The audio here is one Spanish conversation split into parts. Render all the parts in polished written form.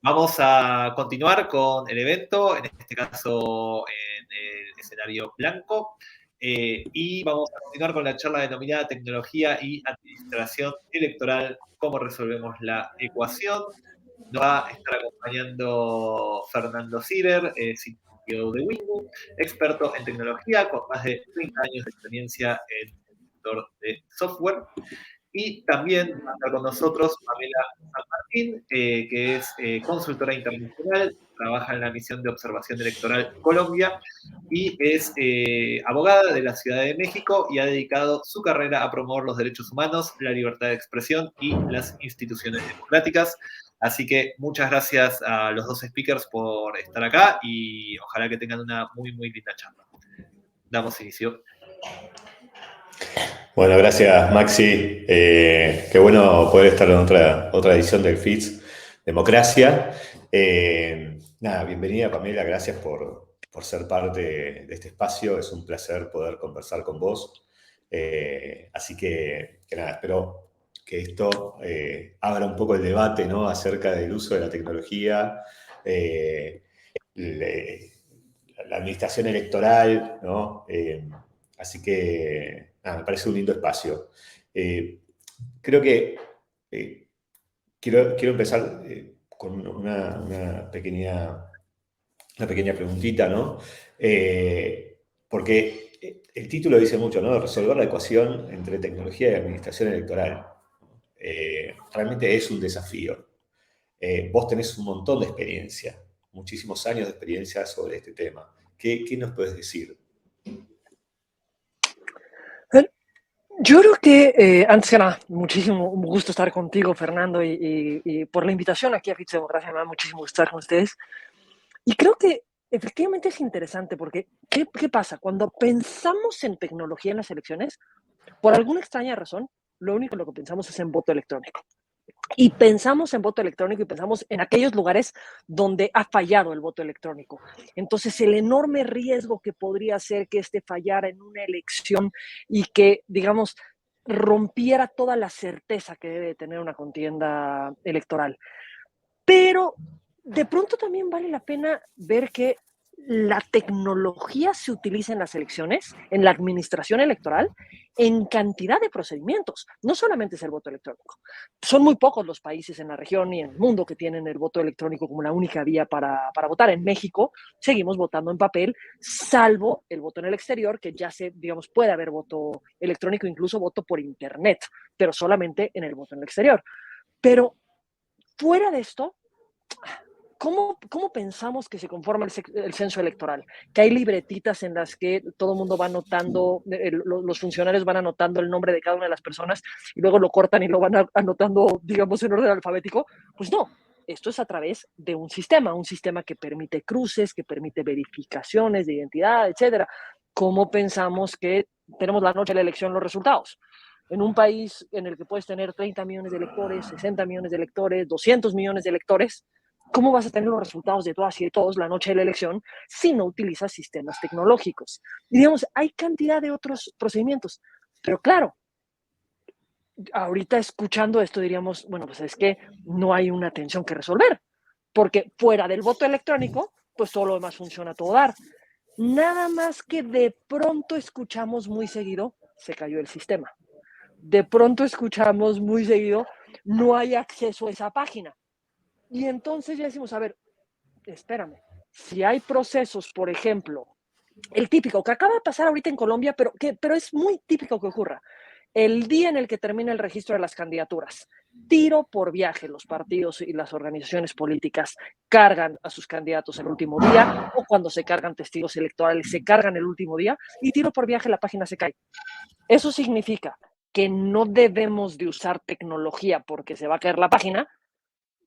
Vamos a continuar con el evento, en este caso en el escenario blanco, y vamos a continuar con la charla denominada Tecnología y Administración Electoral, cómo resolvemos la ecuación. Nos va a estar acompañando Fernando Sirer, CTO de Wingu, experto en tecnología con más de 30 años de experiencia en el sector de software. Y también va a estar con nosotros Pamela San Martín, que es consultora internacional, trabaja en la misión de observación electoral Colombia y es abogada de la Ciudad de México y ha dedicado su carrera a promover los derechos humanos, la libertad de expresión y las instituciones democráticas. Así que muchas gracias a los dos speakers por estar acá y ojalá que tengan una muy, muy linda charla. Damos inicio. Bueno, gracias Maxi. Qué bueno poder estar en otra edición del FITS Democracia. Nada, bienvenida Pamela, gracias por ser parte de este espacio. Es un placer poder conversar con vos. Así que nada, espero que esto abra un poco el debate, ¿no?, acerca del uso de la tecnología, la administración electoral, ¿no? Así que nada, me parece un lindo espacio. Creo que quiero empezar con una pequeña preguntita, ¿no? Porque el título dice mucho, ¿no? Resolver la ecuación entre tecnología y administración electoral. Realmente es un desafío. Vos tenés un montón de experiencia, muchísimos años de experiencia sobre este tema. ¿Qué nos puedes decir? Yo creo que, antes que nada, muchísimo un gusto estar contigo, Fernando, y por la invitación aquí a FITS Democracia, me da muchísimo gusto estar con ustedes. Y creo que efectivamente es interesante porque, ¿qué pasa? Cuando pensamos en tecnología en las elecciones, por alguna extraña razón, lo único en lo que pensamos es en voto electrónico. Y pensamos en voto electrónico y pensamos en aquellos lugares donde ha fallado el voto electrónico. Entonces, el enorme riesgo que podría ser que este fallara en una elección y que, digamos, rompiera toda la certeza que debe tener una contienda electoral. Pero de pronto también vale la pena ver que la tecnología se utiliza en las elecciones, en la administración electoral, en cantidad de procedimientos. No solamente es el voto electrónico. Son muy pocos los países en la región y en el mundo que tienen el voto electrónico como la única vía para votar. En México seguimos votando en papel, salvo el voto en el exterior, que ya digamos, puede haber voto electrónico, incluso voto por internet, pero solamente en el voto en el exterior. Pero fuera de esto, ¿cómo pensamos que se conforma el censo electoral? Que hay libretitas en las que todo el mundo va anotando, los funcionarios van anotando el nombre de cada una de las personas y luego lo cortan y lo van anotando, digamos, en orden alfabético. Pues no, esto es a través de un sistema que permite cruces, que permite verificaciones de identidad, etcétera. ¿Cómo pensamos que tenemos la noche de la elección los resultados? En un país en el que puedes tener 30 millones de electores, 60 millones de electores, 200 millones de electores, ¿cómo vas a tener los resultados de todas y de todos la noche de la elección si no utilizas sistemas tecnológicos? Y digamos, hay cantidad de otros procedimientos, pero claro, ahorita escuchando esto diríamos, bueno, pues es que no hay una tensión que resolver, porque fuera del voto electrónico, pues todo lo demás funciona a todo dar. Nada más que de pronto escuchamos muy seguido, se cayó el sistema. De pronto escuchamos muy seguido, no hay acceso a esa página. Y entonces ya decimos, a ver, espérame, si hay procesos, por ejemplo, el típico que acaba de pasar ahorita en Colombia, pero es muy típico que ocurra, el día en el que termina el registro de las candidaturas, tiro por viaje, los partidos y las organizaciones políticas cargan a sus candidatos el último día, o cuando se cargan testigos electorales, se cargan el último día, y tiro por viaje la página se cae. Eso significa que no debemos de usar tecnología porque se va a caer la página.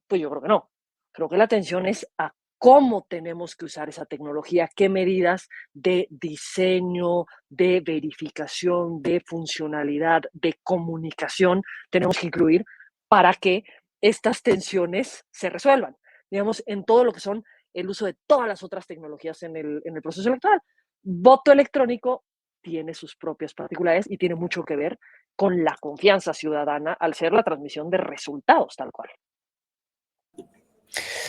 Pues yo creo que no. Creo que la atención es a cómo tenemos que usar esa tecnología, qué medidas de diseño, de verificación, de funcionalidad, de comunicación tenemos que incluir para que estas tensiones se resuelvan, digamos, en todo lo que son el uso de todas las otras tecnologías en el proceso electoral. Voto electrónico tiene sus propias particularidades y tiene mucho que ver con la confianza ciudadana al ser la transmisión de resultados tal cual.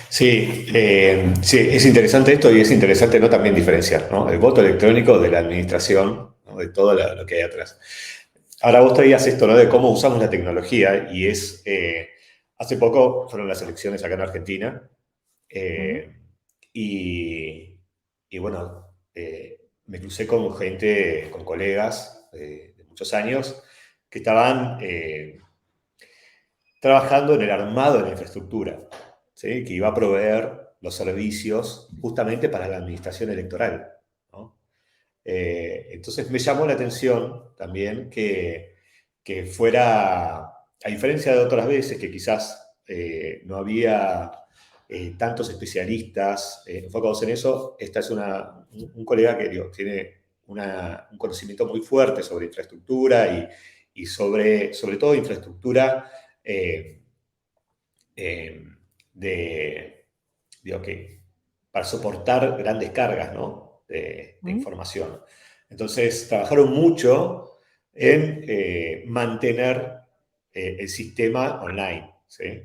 Sí, sí, es interesante esto y es interesante, ¿no?, también diferenciar, ¿no?, el voto electrónico de la administración, ¿no?, de todo lo que hay atrás. Ahora vos traías esto, ¿no?, de cómo usamos la tecnología y hace poco fueron las elecciones acá en Argentina. Ujú, eh, y bueno, me crucé con gente, con colegas de muchos años que estaban trabajando en el armado de la infraestructura, ¿sí?, que iba a proveer los servicios justamente para la administración electoral, ¿no? Entonces me llamó la atención también que fuera, a diferencia de otras veces que quizás no había tantos especialistas enfocados en eso, esta es un colega que digo, tiene un conocimiento muy fuerte sobre infraestructura y sobre todo infraestructura eh, eh, de, digo, que para soportar grandes cargas, ¿no?, de ujú, información. Entonces, trabajaron mucho en mantener el sistema online, ¿sí?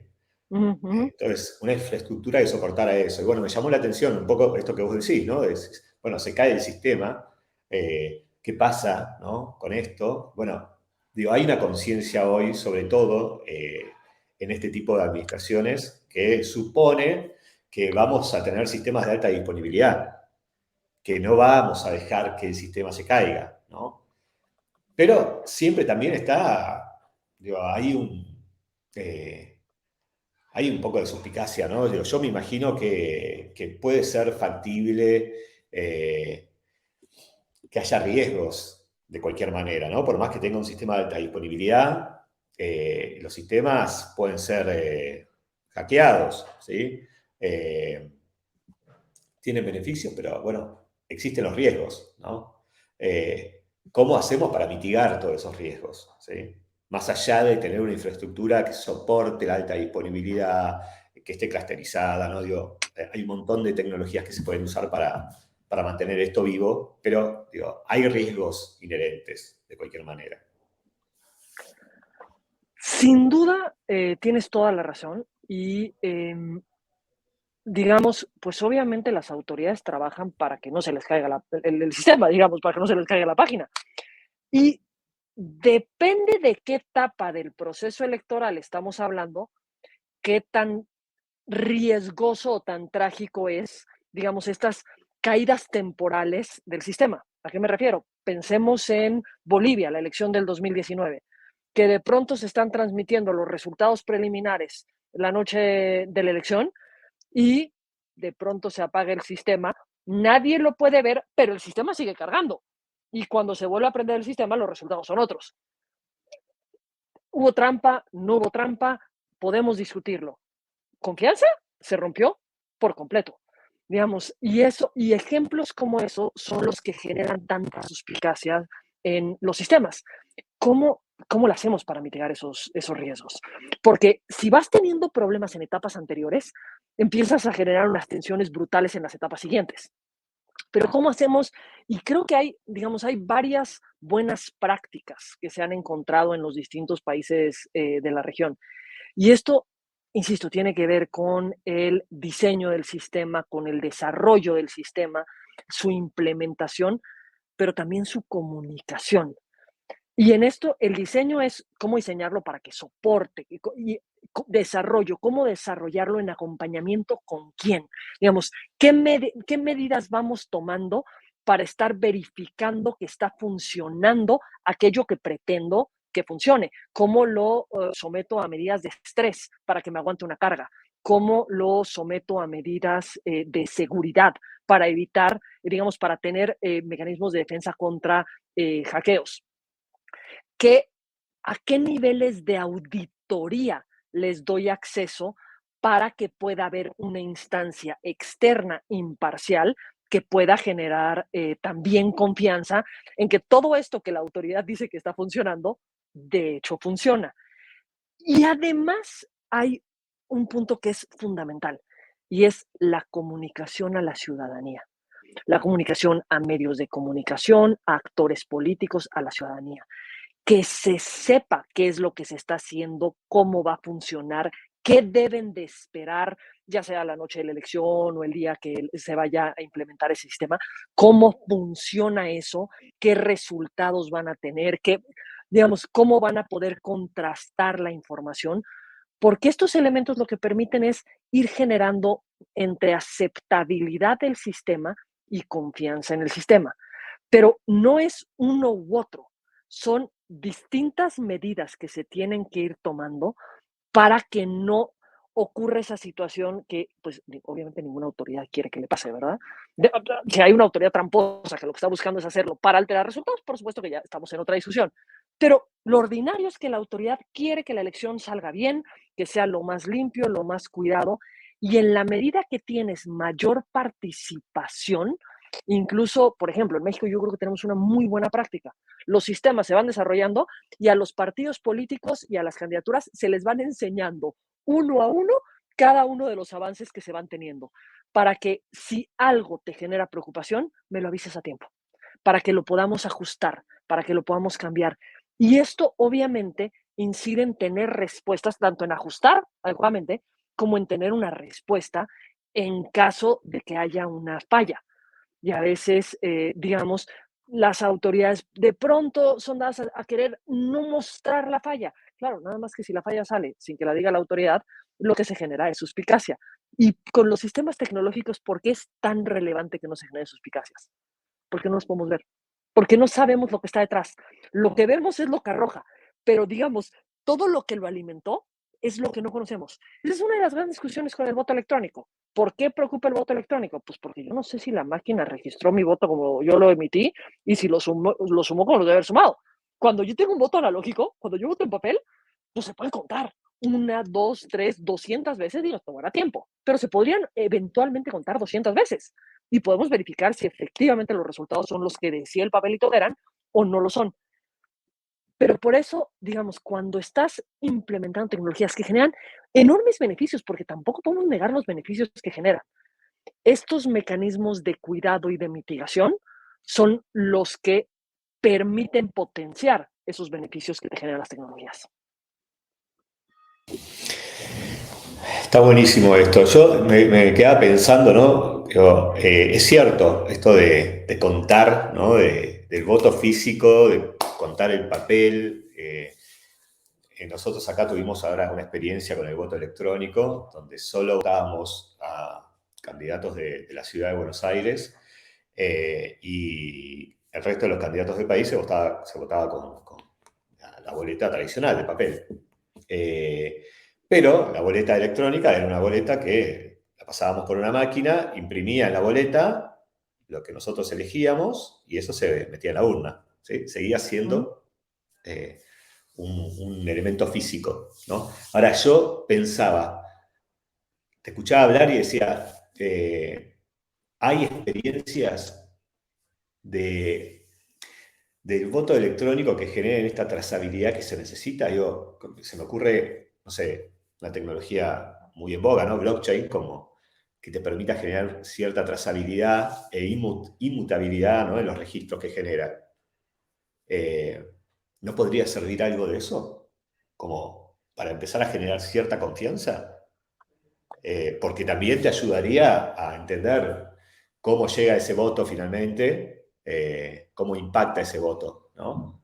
ujú, ujú. Entonces, una infraestructura que soportara eso. Y bueno, me llamó la atención un poco esto que vos decís, ¿no? Bueno, se cae el sistema, ¿qué pasa, ¿no?, con esto? Bueno, digo, hay una conciencia hoy, sobre todo en este tipo de administraciones, que supone que vamos a tener sistemas de alta disponibilidad, que no vamos a dejar que el sistema se caiga, ¿no? Pero siempre también está, digo, eh, hay un poco de suspicacia, ¿no? Yo me imagino que puede ser factible que haya riesgos de cualquier manera, ¿no? Por más que tenga un sistema de alta disponibilidad, los sistemas pueden ser hackeados, ¿sí? Eh, Tienen beneficios, pero bueno, existen los riesgos, ¿no? ¿Cómo hacemos para mitigar todos esos riesgos? ¿Sí? Más allá de tener una infraestructura que soporte la alta disponibilidad, que esté clusterizada, ¿no? Digo, hay un montón de tecnologías que se pueden usar para mantener esto vivo, pero digo, hay riesgos inherentes de cualquier manera. Sin duda, tienes toda la razón y, digamos, pues obviamente las autoridades trabajan para que no se les caiga el sistema, digamos, para que no se les caiga la página. Y depende de qué etapa del proceso electoral estamos hablando, qué tan riesgoso o tan trágico es, digamos, estas caídas temporales del sistema. ¿A qué me refiero? Pensemos en Bolivia, la elección del 2019, que de pronto se están transmitiendo los resultados preliminares la noche de la elección y de pronto se apaga el sistema. Nadie lo puede ver, pero el sistema sigue cargando. Y cuando se vuelve a prender el sistema, los resultados son otros. ¿Hubo trampa? ¿No hubo trampa? Podemos discutirlo. ¿Confianza? Se rompió por completo. Digamos, y eso, y ejemplos como eso son los que generan tanta suspicacia en los sistemas. ¿Cómo lo hacemos para mitigar esos riesgos? Porque si vas teniendo problemas en etapas anteriores, empiezas a generar unas tensiones brutales en las etapas siguientes. Pero ¿cómo hacemos? Y creo que hay, digamos, hay varias buenas prácticas que se han encontrado en los distintos países de la región. Y esto, insisto, tiene que ver con el diseño del sistema, con el desarrollo del sistema, su implementación, pero también su comunicación. Y en esto el diseño es cómo diseñarlo para que soporte desarrollo, cómo desarrollarlo en acompañamiento con quién. Digamos, qué medidas vamos tomando para estar verificando que está funcionando aquello que pretendo que funcione. ¿Cómo lo someto a medidas de estrés para que me aguante una carga? ¿Cómo lo someto a medidas de seguridad para evitar, digamos, para tener mecanismos de defensa contra hackeos? ¿Qué, ¿A qué niveles de auditoría les doy acceso para que pueda haber una instancia externa imparcial que pueda generar también confianza en que todo esto que la autoridad dice que está funcionando, de hecho funciona? Y además hay un punto que es fundamental y es la comunicación a la ciudadanía, la comunicación a medios de comunicación, a actores políticos, a la ciudadanía, que se sepa qué es lo que se está haciendo, cómo va a funcionar, qué deben de esperar, ya sea la noche de la elección o el día que se vaya a implementar ese sistema, cómo funciona eso, qué resultados van a tener, qué, digamos, cómo van a poder contrastar la información, porque estos elementos lo que permiten es ir generando entre aceptabilidad del sistema y confianza en el sistema. Pero no es uno u otro, son distintas medidas que se tienen que ir tomando para que no ocurra esa situación que, pues, obviamente ninguna autoridad quiere que le pase, ¿verdad? Si hay una autoridad tramposa que lo que está buscando es hacerlo para alterar resultados, por supuesto que ya estamos en otra discusión. Pero lo ordinario es que la autoridad quiere que la elección salga bien, que sea lo más limpio, lo más cuidado, y en la medida que tienes mayor participación, incluso, por ejemplo, en México yo creo que tenemos una muy buena práctica. Los sistemas se van desarrollando y a los partidos políticos y a las candidaturas se les van enseñando uno a uno cada uno de los avances que se van teniendo, para que si algo te genera preocupación, me lo avises a tiempo, para que lo podamos ajustar, para que lo podamos cambiar. Y esto obviamente incide en tener respuestas, tanto en ajustar adecuadamente como en tener una respuesta en caso de que haya una falla. Y a veces, digamos, las autoridades de pronto son dadas a querer no mostrar la falla. Claro, nada más que si la falla sale sin que la diga la autoridad, lo que se genera es suspicacia. Y con los sistemas tecnológicos, ¿por qué es tan relevante que no se generen suspicacias? Porque no los podemos ver, porque no sabemos lo que está detrás. Lo que vemos es lo que arroja, pero digamos, todo lo que lo alimentó es lo que no conocemos. Esa es una de las grandes discusiones con el voto electrónico. ¿Por qué preocupa el voto electrónico? Pues porque yo no sé si la máquina registró mi voto como yo lo emití y si lo sumó como lo debe haber sumado. Cuando yo tengo un voto analógico, cuando yo voto en papel, pues se puede contar una, dos, tres, 200 veces y nos tomará tiempo, pero se podrían eventualmente contar 200 veces y podemos verificar si efectivamente los resultados son los que decía el papelito que eran o no lo son. Pero por eso, digamos, cuando estás implementando tecnologías que generan enormes beneficios, porque tampoco podemos negar los beneficios que generan, estos mecanismos de cuidado y de mitigación son los que permiten potenciar esos beneficios que te generan las tecnologías. Está buenísimo esto. Yo me quedaba pensando, ¿no? Digo, es cierto esto de contar, ¿no? Del voto físico, de contar el papel. Nosotros acá tuvimos ahora una experiencia con el voto electrónico, donde solo votábamos a candidatos de la ciudad de Buenos Aires y el resto de los candidatos del país se votaba con la boleta tradicional de papel. Pero la boleta electrónica era una boleta que la pasábamos por una máquina, imprimía en la boleta lo que nosotros elegíamos y eso se metía en la urna. ¿Sí? Seguía siendo un elemento físico, ¿no? Ahora yo pensaba, te escuchaba hablar y decía, hay experiencias del voto electrónico que generen esta trazabilidad que se necesita. Digo, se me ocurre, no sé, una tecnología muy en boga, ¿no? Blockchain, como que te permita generar cierta trazabilidad e inmutabilidad, ¿no? En los registros que genera. ¿No podría servir algo de eso? Como para empezar a generar cierta confianza. Porque también te ayudaría a entender cómo llega ese voto finalmente, cómo impacta ese voto, ¿no?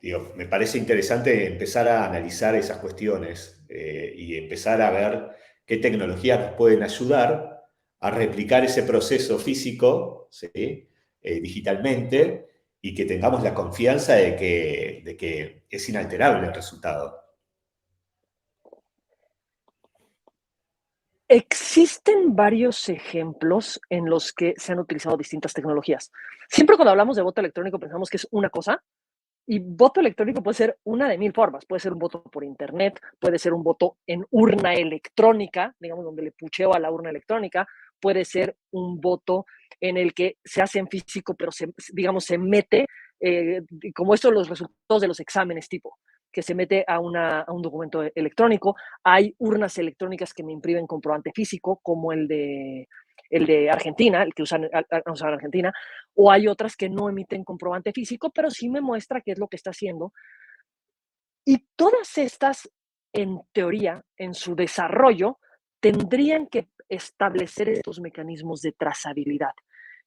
Digo, me parece interesante empezar a analizar esas cuestiones y empezar a ver qué tecnologías nos pueden ayudar a replicar ese proceso físico, ¿sí? Digitalmente, y que tengamos la confianza de que es inalterable el resultado. Existen varios ejemplos en los que se han utilizado distintas tecnologías. Siempre cuando hablamos de voto electrónico pensamos que es una cosa, y voto electrónico puede ser una de mil formas. Puede ser un voto por internet, puede ser un voto en urna electrónica, digamos, donde le pucheo a la urna electrónica, puede ser un voto en el que se hace en físico, pero digamos, se mete, como esto, los resultados de los exámenes tipo, que se mete a un documento electrónico. Hay urnas electrónicas que me imprimen comprobante físico, como el de Argentina, el que usan en Argentina, o hay otras que no emiten comprobante físico, pero sí me muestra qué es lo que está haciendo. Y todas estas en teoría, en su desarrollo, tendrían que establecer estos mecanismos de trazabilidad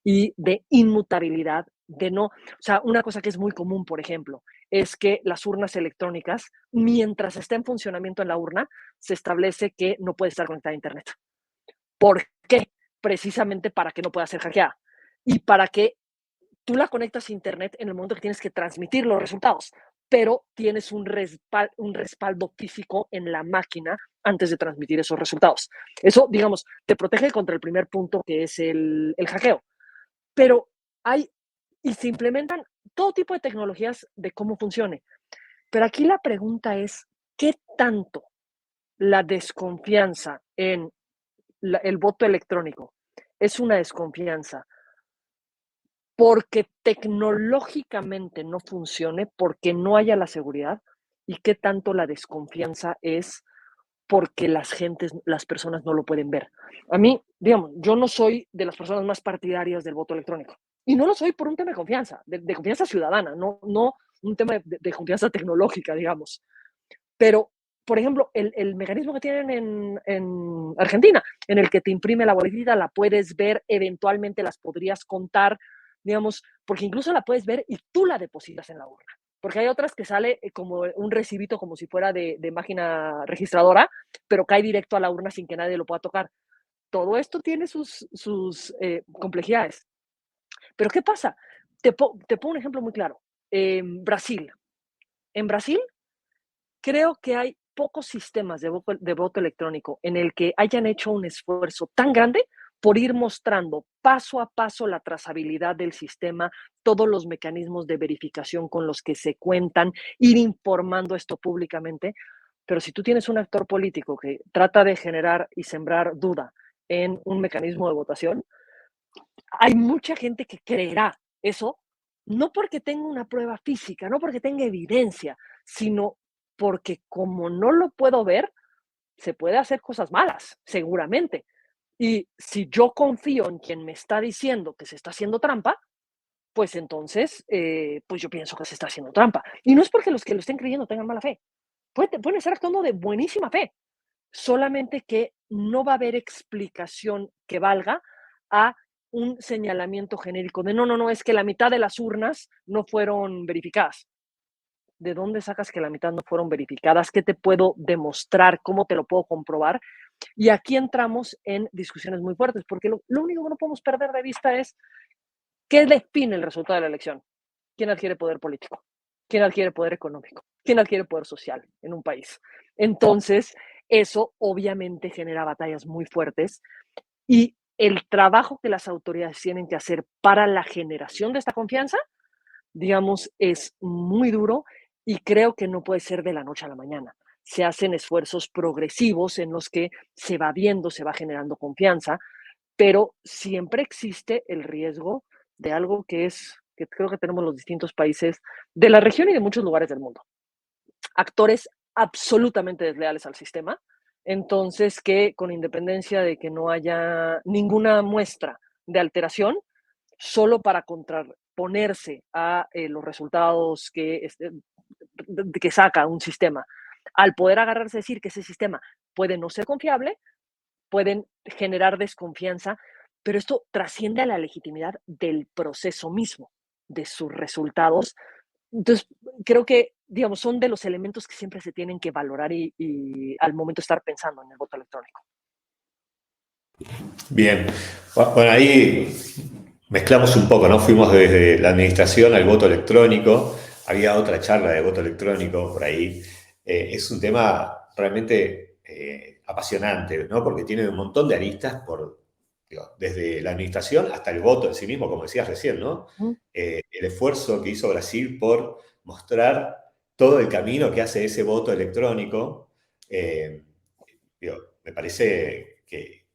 y de inmutabilidad, de no, o sea, una cosa que es muy común, por ejemplo, es que las urnas electrónicas, mientras esté en funcionamiento en la urna, se establece que no puede estar conectada a Internet. ¿Por qué? Precisamente para que no pueda ser hackeada y para que tú la conectas a Internet en el momento que tienes que transmitir los resultados, pero tienes un respaldo físico en la máquina antes de transmitir esos resultados. Eso, digamos, te protege contra el primer punto que es el hackeo. Pero hay, y se implementan todo tipo de tecnologías de cómo funcione. Pero aquí la pregunta es, ¿qué tanto la desconfianza en el voto electrónico es una desconfianza porque tecnológicamente no funcione, porque no haya la seguridad, y qué tanto la desconfianza es porque las personas no lo pueden ver? A mí, digamos, yo no soy de las personas más partidarias del voto electrónico, y no lo soy por un tema de confianza, de confianza ciudadana, no un tema de confianza tecnológica, digamos. Pero, por ejemplo, el mecanismo que tienen en Argentina, en el que te imprime la boletita, la puedes ver, eventualmente las podrías contar, digamos, porque incluso la puedes ver y tú la depositas en la urna. Porque hay otras que sale como un recibito, como si fuera de máquina registradora, pero cae directo a la urna sin que nadie lo pueda tocar. Todo esto tiene sus complejidades. Pero ¿qué pasa? Te pongo un ejemplo muy claro. Brasil. En Brasil, creo que hay pocos sistemas de voto electrónico en el que hayan hecho un esfuerzo tan grande por ir mostrando paso a paso la trazabilidad del sistema, todos los mecanismos de verificación con los que se cuentan, ir informando esto públicamente. Pero si tú tienes un actor político que trata de generar y sembrar duda en un mecanismo de votación, hay mucha gente que creerá eso, no porque tenga una prueba física, no porque tenga evidencia, sino porque como no lo puedo ver, se puede hacer cosas malas, seguramente. Y si yo confío en quien me está diciendo que se está haciendo trampa, pues entonces, pues yo pienso que se está haciendo trampa. Y no es porque los que lo estén creyendo tengan mala fe. Pueden estar actuando de buenísima fe, solamente que no va a haber explicación que valga a un señalamiento genérico de no, es que la mitad de las urnas no fueron verificadas. ¿De dónde sacas que la mitad no fueron verificadas? ¿Qué te puedo demostrar? ¿Cómo te lo puedo comprobar? Y aquí entramos en discusiones muy fuertes, porque lo único que no podemos perder de vista es qué define el resultado de la elección. ¿Quién adquiere poder político? ¿Quién adquiere poder económico? ¿Quién adquiere poder social en un país? Entonces, eso obviamente genera batallas muy fuertes y el trabajo que las autoridades tienen que hacer para la generación de esta confianza, digamos, es muy duro y creo que no puede ser de la noche a la mañana. Se hacen esfuerzos progresivos en los que se va viendo, se va generando confianza, pero siempre existe el riesgo de algo que creo que tenemos los distintos países de la región y de muchos lugares del mundo. Actores absolutamente desleales al sistema, entonces que con independencia de que no haya ninguna muestra de alteración, solo para contraponerse a los resultados que saca un sistema, al poder agarrarse a decir que ese sistema puede no ser confiable, pueden generar desconfianza, pero esto trasciende a la legitimidad del proceso mismo, de sus resultados. Entonces, creo que, digamos, son de los elementos que siempre se tienen que valorar y al momento de estar pensando en el voto electrónico. Bien, bueno, ahí mezclamos un poco, ¿no? Fuimos desde la administración al voto electrónico, había otra charla de voto electrónico por ahí. Es un tema realmente apasionante, ¿no? Porque tiene un montón de aristas digo, desde la administración hasta el voto en sí mismo, como decías recién, ¿no? El esfuerzo que hizo Brasil por mostrar todo el camino que hace ese voto electrónico, digo, me parece que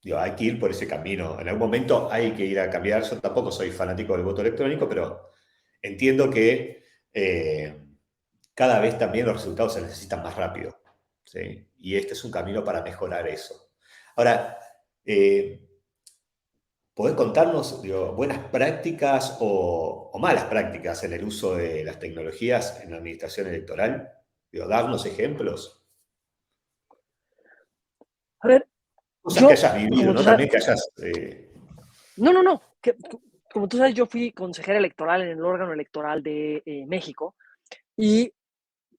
digo, hay que ir por ese camino. En algún momento hay que ir a cambiar. Yo tampoco soy fanático del voto electrónico, pero entiendo que cada vez también los resultados se necesitan más rápido, ¿sí? Y este es un camino para mejorar eso. Ahora, ¿podés contarnos, digo, buenas prácticas o malas prácticas en el uso de las tecnologías en la administración electoral? Digo, darnos ejemplos. A ver, Cosas yo, que hayas vivido, como ¿no? tú sabes, También que hayas... no, como tú sabes, yo fui consejera electoral en el órgano electoral de México, y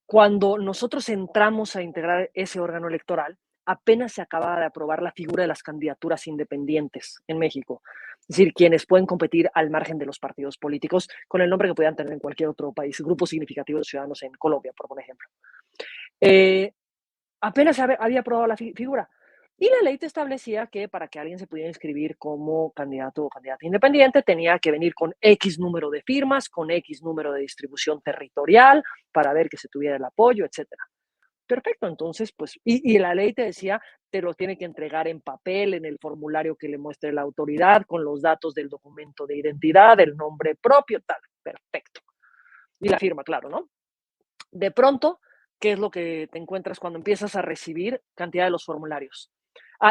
cuando nosotros entramos a integrar ese órgano electoral, apenas se acababa de aprobar la figura de las candidaturas independientes en México. Es decir, quienes pueden competir al margen de los partidos políticos con el nombre que podían tener en cualquier otro país, grupos significativos de ciudadanos en Colombia, por ejemplo. Eh, Apenas había aprobado la figura. Y la ley te establecía que para que alguien se pudiera inscribir como candidato o candidata independiente tenía que venir con X número de firmas, con X número de distribución territorial, para ver que se tuviera el apoyo, etcétera. Perfecto, entonces, pues, y la ley te decía, te lo tiene que entregar en papel, en el formulario que le muestre la autoridad, con los datos del documento de identidad, el nombre propio, tal. Perfecto. Y la firma, claro, ¿no? De pronto, ¿qué es lo que te encuentras cuando empiezas a recibir cantidad de los formularios?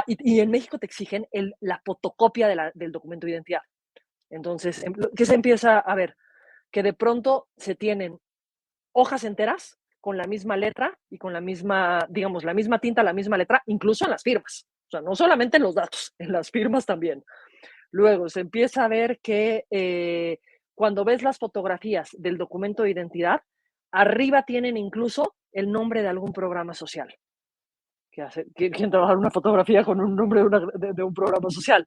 Y en México te exigen la fotocopia del documento de identidad. Entonces, ¿qué se empieza a ver? Que de pronto se tienen hojas enteras con la misma letra y con la misma, digamos, la misma tinta, la misma letra, incluso en las firmas. O sea, no solamente en los datos, en las firmas también. Luego se empieza a ver que cuando ves las fotografías del documento de identidad, arriba tienen incluso el nombre de algún programa social. ¿Quién trabaja en una fotografía con un nombre de un programa social?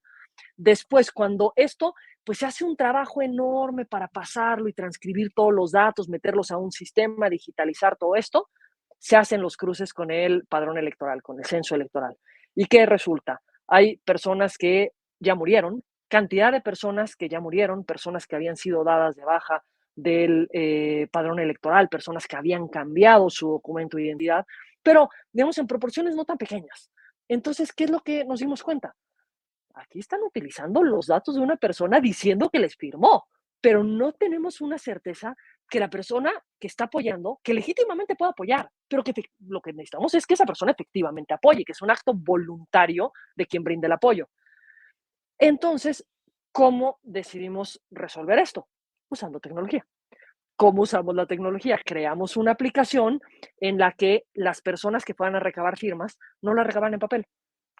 Después, cuando esto, pues se hace un trabajo enorme para pasarlo y transcribir todos los datos, meterlos a un sistema, digitalizar todo esto, se hacen los cruces con el padrón electoral, con el censo electoral. ¿Y qué resulta? Hay personas que ya murieron, cantidad de personas que ya murieron, personas que habían sido dadas de baja del padrón electoral, personas que habían cambiado su documento de identidad, pero digamos en proporciones no tan pequeñas. Entonces, ¿qué es lo que nos dimos cuenta? Aquí están utilizando los datos de una persona diciendo que les firmó, pero no tenemos una certeza que la persona que está apoyando, que legítimamente puede apoyar, pero que lo que necesitamos es que esa persona efectivamente apoye, que es un acto voluntario de quien brinda el apoyo. Entonces, ¿cómo decidimos resolver esto? Usando tecnología. ¿Cómo usamos la tecnología? Creamos una aplicación en la que las personas que fueran a recabar firmas no las recaban en papel,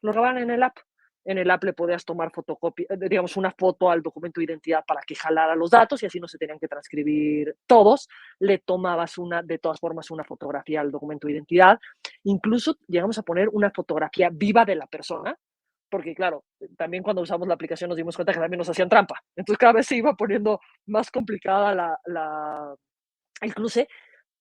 lo recaban en el app. En el app le podías tomar fotocopia, digamos, una foto al documento de identidad para que jalara los datos y así no se tenían que transcribir todos. Le tomabas de todas formas, una fotografía al documento de identidad. Incluso llegamos a poner una fotografía viva de la persona, porque claro, también cuando usamos la aplicación nos dimos cuenta que también nos hacían trampa. Entonces cada vez se iba poniendo más complicada el cruce,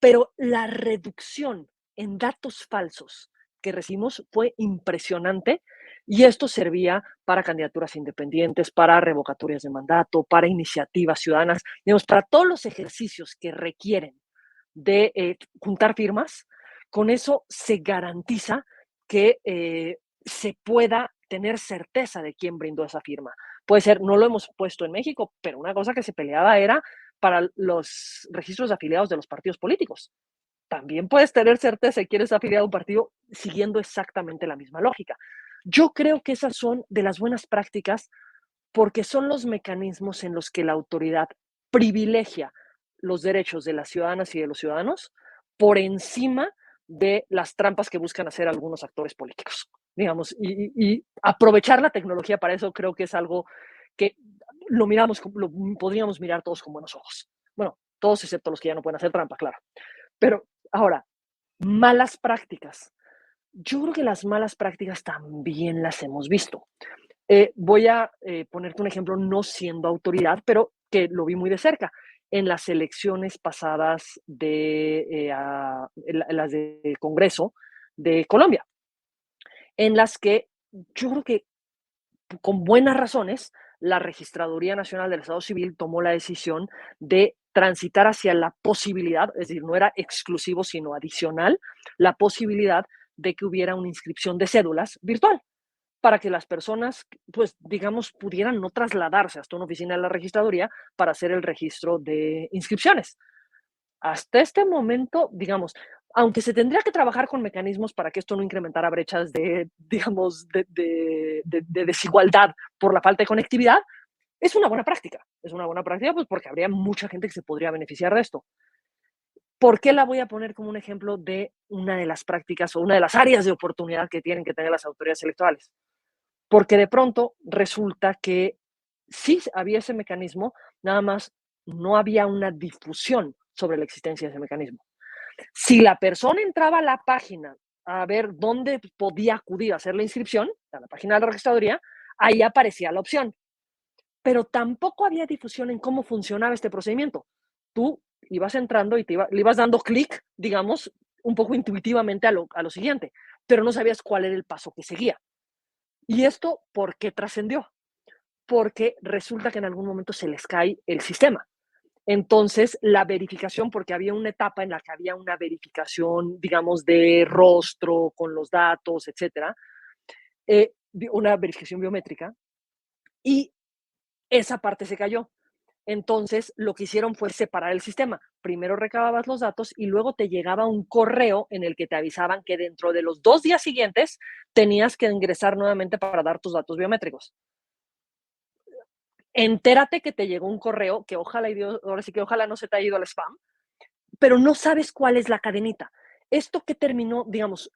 pero la reducción en datos falsos que recibimos fue impresionante y esto servía para candidaturas independientes, para revocatorias de mandato, para iniciativas ciudadanas, digamos, para todos los ejercicios que requieren de juntar firmas. Con eso se garantiza que se pueda tener certeza de quién brindó esa firma. Puede ser, no lo hemos puesto en México, pero una cosa que se peleaba era para los registros de afiliados de los partidos políticos. También puedes tener certeza de quién es afiliado a un partido siguiendo exactamente la misma lógica. Yo creo que esas son de las buenas prácticas porque son los mecanismos en los que la autoridad privilegia los derechos de las ciudadanas y de los ciudadanos por encima de las trampas que buscan hacer algunos actores políticos, digamos, y aprovechar la tecnología para eso creo que es algo que lo podríamos mirar todos con buenos ojos. Bueno, todos excepto los que ya no pueden hacer trampa, claro. Pero ahora, malas prácticas. Yo creo que las malas prácticas también las hemos visto. Voy a ponerte un ejemplo, no siendo autoridad, pero que lo vi muy de cerca. En las elecciones pasadas las de Congreso de Colombia, en las que yo creo que con buenas razones, la Registraduría Nacional del Estado Civil tomó la decisión de transitar hacia la posibilidad, es decir, no era exclusivo, sino adicional, la posibilidad de que hubiera una inscripción de cédulas virtual para que las personas, pues, digamos, pudieran no trasladarse hasta una oficina de la registraduría para hacer el registro de inscripciones. Hasta este momento, digamos, aunque se tendría que trabajar con mecanismos para que esto no incrementara brechas digamos, de desigualdad por la falta de conectividad, es una buena práctica. Es una buena práctica, pues, porque habría mucha gente que se podría beneficiar de esto. ¿Por qué la voy a poner como un ejemplo de una de las prácticas o una de las áreas de oportunidad que tienen que tener las autoridades electorales? Porque de pronto resulta que sí había ese mecanismo, nada más no había una difusión sobre la existencia de ese mecanismo. Si la persona entraba a la página a ver dónde podía acudir a hacer la inscripción, a la página de la registraduría, ahí aparecía la opción. Pero tampoco había difusión en cómo funcionaba este procedimiento. Tú ibas entrando y le ibas dando clic, digamos, un poco intuitivamente a lo siguiente, pero no sabías cuál era el paso que seguía. ¿Y esto por qué trascendió? Porque resulta que en algún momento se les cae el sistema. Entonces, la verificación, porque había una etapa en la que había una verificación, digamos, de rostro con los datos, etcétera, una verificación biométrica, y esa parte se cayó. Entonces, lo que hicieron fue separar el sistema. Primero recababas los datos y luego te llegaba un correo en el que te avisaban que dentro de los 2 días siguientes tenías que ingresar nuevamente para dar tus datos biométricos. Entérate que te llegó un correo que ojalá, ahora sí que ojalá no se te haya ido al spam, pero no sabes cuál es la cadenita. Esto que terminó, digamos,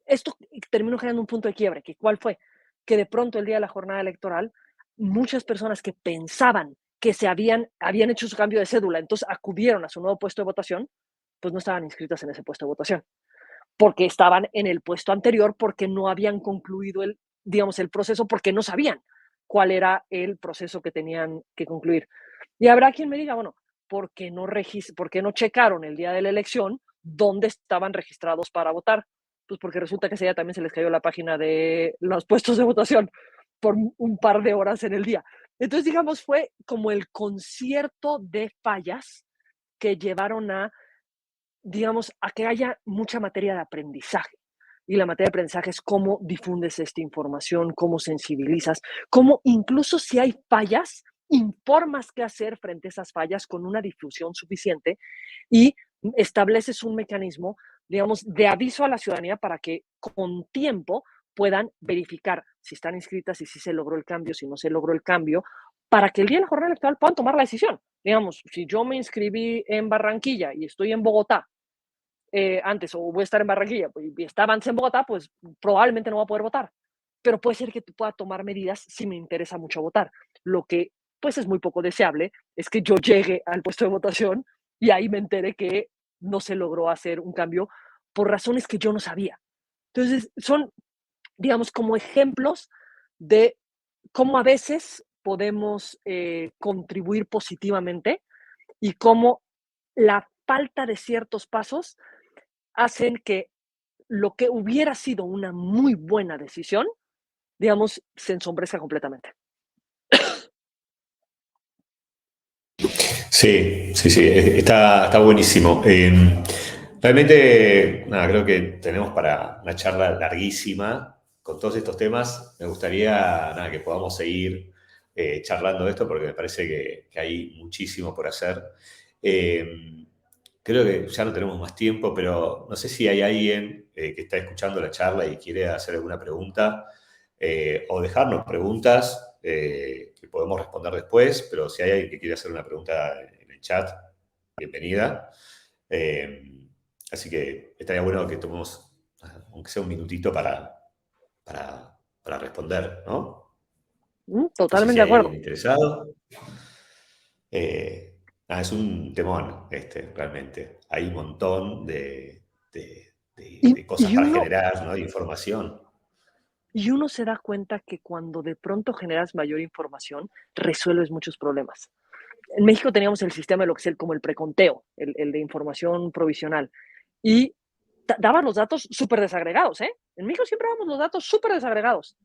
esto terminó generando un punto de quiebre, que ¿cuál fue? Que de pronto el día de la jornada electoral, muchas personas que pensaban que habían hecho su cambio de cédula, entonces acudieron a su nuevo puesto de votación, pues no estaban inscritas en ese puesto de votación, porque estaban en el puesto anterior, porque no habían concluido digamos, el proceso, porque no sabían cuál era el proceso que tenían que concluir. Y habrá quien me diga, bueno, ¿por qué no checaron el día de la elección dónde estaban registrados para votar? Pues porque resulta que ese día también se les cayó la página de los puestos de votación por un par de horas en el día. Entonces, digamos, fue como el concierto de fallas que llevaron digamos, a que haya mucha materia de aprendizaje. Y la materia de aprendizaje es cómo difundes esta información, cómo sensibilizas, cómo incluso si hay fallas, informas qué hacer frente a esas fallas con una difusión suficiente y estableces un mecanismo, digamos, de aviso a la ciudadanía para que con tiempo puedan verificar si están inscritas y si se logró el cambio, si no se logró el cambio, para que el día de la jornada electoral puedan tomar la decisión. Digamos, si yo me inscribí en Barranquilla y estoy en Bogotá antes, o voy a estar en Barranquilla, pues, y estaba antes en Bogotá, pues probablemente no voy a poder votar. Pero puede ser que tú puedas tomar medidas si me interesa mucho votar. Lo que pues es muy poco deseable es que yo llegue al puesto de votación y ahí me entere que no se logró hacer un cambio por razones que yo no sabía. Entonces, son, digamos, como ejemplos de cómo a veces podemos contribuir positivamente y cómo la falta de ciertos pasos hacen que lo que hubiera sido una muy buena decisión, digamos, se ensombrezca completamente. Sí, sí, sí, está buenísimo. Realmente, nada, creo que tenemos para una charla larguísima con todos estos temas. Me gustaría, nada, que podamos seguir charlando de esto porque me parece que hay muchísimo por hacer. Eh, Creo que ya no tenemos más tiempo, pero no sé si hay alguien que está escuchando la charla y quiere hacer alguna pregunta o dejarnos preguntas que podemos responder después, pero si hay alguien que quiere hacer una pregunta en el chat, bienvenida. Así que estaría bueno que tomemos, aunque sea un minutito, para responder, ¿no? No sé Totalmente si de hay alguien acuerdo. interesado. Es un temón, realmente. Hay un montón de cosas Y para uno, generar, ¿no? De información. y uno se da cuenta que cuando de pronto generas mayor información, resuelves muchos problemas. En México teníamos el sistema de lo que es como el preconteo, el de información provisional, y daban los datos súper desagregados, ¿eh? En México siempre damos los datos súper desagregados.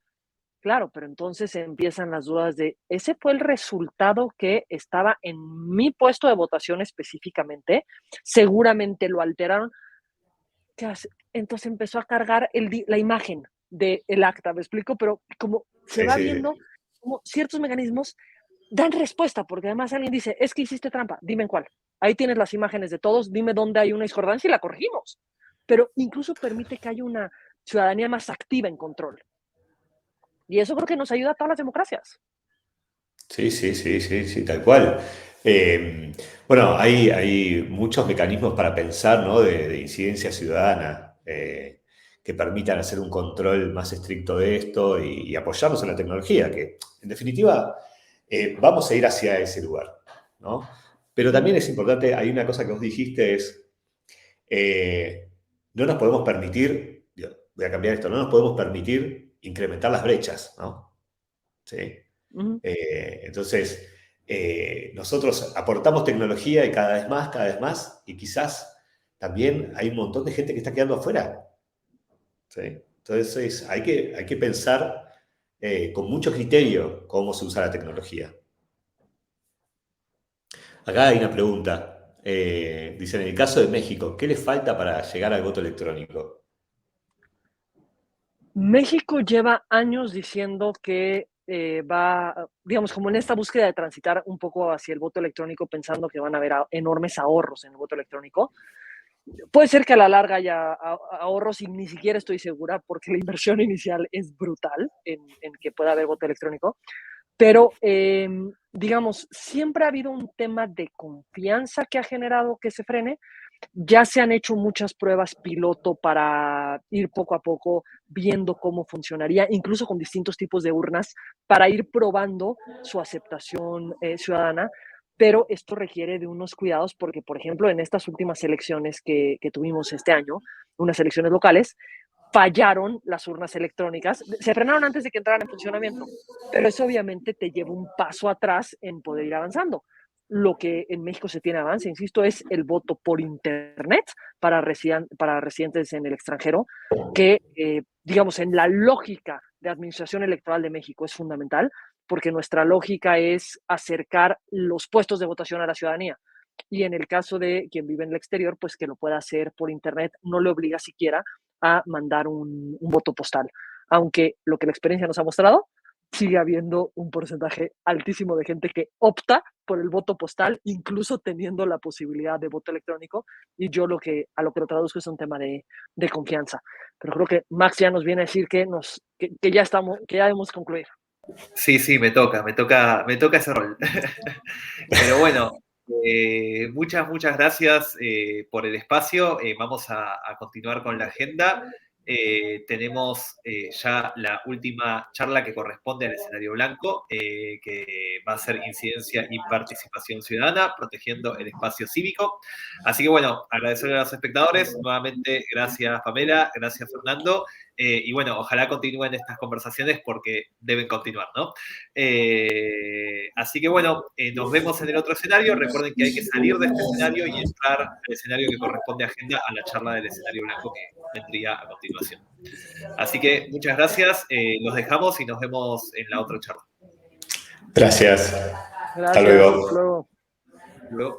Claro, pero entonces empiezan las dudas de, ¿ese fue el resultado que estaba en mi puesto de votación específicamente? Seguramente lo alteraron. ¿Qué hace? Entonces empezó a cargar la imagen del acta, ¿me explico? Pero como se Sí, va sí, sí. viendo como ciertos mecanismos dan respuesta, porque además alguien dice, es que hiciste trampa, dime en cuál. Ahí tienes las imágenes de todos, dime dónde hay una discordancia y la corregimos. Pero incluso permite que haya una ciudadanía más activa en control. Y eso creo que nos ayuda a todas las democracias. Sí, sí, sí, sí, sí, tal cual. Bueno, hay muchos mecanismos para pensar, ¿no? de incidencia ciudadana que permitan hacer un control más estricto de esto y apoyarnos en la tecnología, que en definitiva vamos a ir hacia ese lugar, ¿no? Pero también es importante, hay una cosa que vos dijiste, es no nos podemos permitir, voy a cambiar esto, no nos podemos permitir incrementar las brechas, ¿no? ¿Sí? Entonces, nosotros aportamos tecnología y cada vez más, y quizás también hay un montón de gente que está quedando afuera. ¿Sí? Entonces, hay que pensar con mucho criterio cómo se usa la tecnología. Acá hay una pregunta. Dicen, en el caso de México, ¿qué le falta para llegar al voto electrónico? México lleva años diciendo que va, digamos, como en esta búsqueda de transitar un poco hacia el voto electrónico, pensando que van a haber enormes ahorros en el voto electrónico. Puede ser que a la larga haya ahorros y ni siquiera estoy segura porque la inversión inicial es brutal en que pueda haber voto electrónico. Pero, digamos, siempre ha habido un tema de confianza que ha generado que se frene. Ya se han hecho muchas pruebas piloto para ir poco a poco viendo cómo funcionaría, incluso con distintos tipos de urnas, para ir probando su aceptación ciudadana. Pero esto requiere de unos cuidados porque, por ejemplo, en estas últimas elecciones que tuvimos este año, unas elecciones locales, fallaron las urnas electrónicas, se frenaron antes de que entraran en funcionamiento, pero eso obviamente te lleva un paso atrás en poder ir avanzando. Lo que en México se tiene avance, insisto, es el voto por Internet para residentes en el extranjero, que, digamos, en la lógica de administración electoral de México es fundamental, porque nuestra lógica es acercar los puestos de votación a la ciudadanía. Y en el caso de quien vive en el exterior, pues que lo pueda hacer por Internet, no le obliga siquiera a mandar un voto postal. Aunque lo que la experiencia nos ha mostrado, sigue habiendo un porcentaje altísimo de gente que opta por el voto postal, incluso teniendo la posibilidad de voto electrónico. Y yo a lo que lo traduzco es un tema de confianza. Pero creo que Max ya nos viene a decir que ya hemos concluido. Sí, sí, me toca ese rol. Pero bueno, muchas gracias por el espacio. Vamos a continuar con la agenda. Tenemos ya la última charla que corresponde al escenario blanco, que va a ser incidencia y participación ciudadana, protegiendo el espacio cívico. Así que bueno, agradecerle a los espectadores. Nuevamente, gracias Pamela, gracias Fernando. Y bueno, ojalá continúen estas conversaciones porque deben continuar, ¿no? Así que bueno, nos vemos en el otro escenario. Recuerden que hay que salir de este escenario y entrar al escenario que corresponde a agenda, a la charla del escenario blanco que vendría a continuación. Así que muchas gracias, los dejamos y nos vemos en la otra charla. Gracias. Hasta luego. Luego. Luego.